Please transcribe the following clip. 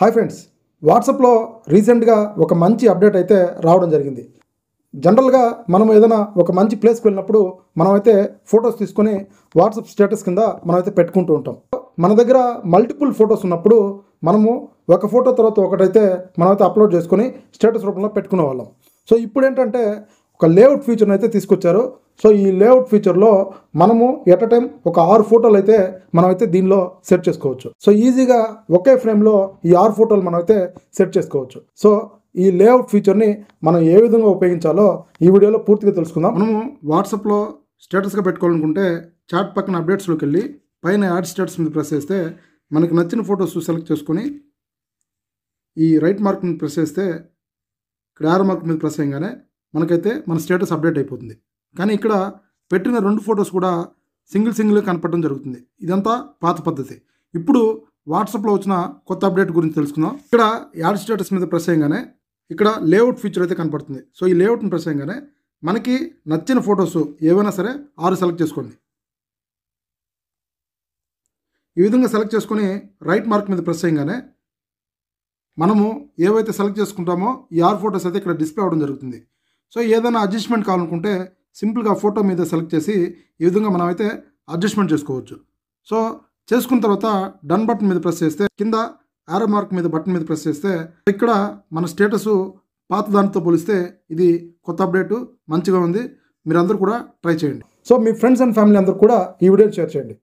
Hi friends, వాట్సాప్లో రీసెంట్గా ఒక మంచి అప్డేట్ అయితే రావడం జరిగింది. జనరల్గా మనం ఏదైనా ఒక మంచి ప్లేస్కి వెళ్ళినప్పుడు మనమైతే ఫొటోస్ తీసుకొని వాట్సాప్ స్టేటస్ కింద మనమైతే పెట్టుకుంటూ ఉంటాం. మన దగ్గర మల్టిపుల్ ఫొటోస్ ఉన్నప్పుడు మనము ఒక ఫోటో తర్వాత ఒకటైతే మనమైతే అప్లోడ్ చేసుకొని స్టేటస్ రూపంలో పెట్టుకునే వాళ్ళం. సో ఇప్పుడు ఏంటంటే ఒక లేఅవుట్ ఫీచర్ని అయితే తీసుకొచ్చారు. సో ఈ లేఅవుట్ ఫీచర్లో మనము ఎట్ అ టైం ఒక 6 ఫోటోలు అయితే మనమైతే దీనిలో సెట్ చేసుకోవచ్చు. సో ఈజీగా ఒకే ఫ్రేమ్లో ఈ 6 ఫోటోలు మనమైతే సెట్ చేసుకోవచ్చు. సో ఈ లేఅవుట్ ఫీచర్ని మనం ఏ విధంగా ఉపయోగించాలో ఈ వీడియోలో పూర్తిగా తెలుసుకుందాం. మనము వాట్సాప్లో స్టేటస్గా పెట్టుకోవాలనుకుంటే చాట్ పక్కన అప్డేట్స్లోకి వెళ్ళి పైన యాడ్ స్టేటస్ మీద ప్రెస్ చేస్తే మనకి నచ్చిన ఫొటోస్ సెలెక్ట్ చేసుకొని ఈ రైట్ మార్క్ మీద ప్రెస్ చేస్తే ఇక్కడ యారో మార్క్ మీద ప్రెస్ చేయగానే మనకైతే మన స్టేటస్ అప్డేట్ అయిపోతుంది. కానీ ఇక్కడ పెట్టిన 2 ఫొటోస్ కూడా సింగిల్ కనపడడం జరుగుతుంది. ఇదంతా పాత పద్ధతి. ఇప్పుడు వాట్సాప్లో వచ్చిన కొత్త అప్డేట్ గురించి తెలుసుకుందాం. ఇక్కడ యాడ్ స్టేటస్ మీద ప్రెస్ చేయగానే ఇక్కడ లేఅవుట్ ఫీచర్ అయితే కనపడుతుంది. సో ఈ లేఅవుట్ని ప్రెస్ చేయగానే మనకి నచ్చిన ఫొటోస్ ఏవైనా సరే 6 సెలెక్ట్ చేసుకోండి. ఈ విధంగా సెలెక్ట్ చేసుకొని రైట్ మార్క్ మీద ప్రెస్ చేయగానే మనము ఏవైతే సెలెక్ట్ చేసుకుంటామో ఈ 6 ఫొటోస్ అయితే ఇక్కడ డిస్ప్లే అవ్వడం జరుగుతుంది. సో ఏదైనా అడ్జస్ట్మెంట్ కావాలనుకుంటే సింపుల్గా ఫోటో మీద సెలెక్ట్ చేసి ఈ విధంగా మనమైతే అడ్జస్ట్మెంట్ చేసుకోవచ్చు. సో చేసుకున్న తర్వాత డన్ బటన్ మీద ప్రెస్ చేస్తే కింద యారో మార్క్ మీద బటన్ మీద ప్రెస్ చేస్తే ఇక్కడ మన స్టేటస్ పాత దానితో పోలిస్తే ఇది కొత్త అప్డేటు మంచిగా ఉంది. మీరందరూ కూడా ట్రై చేయండి. So me friends and family అందరూ కూడా ఈ వీడియోని షేర్ చేయండి.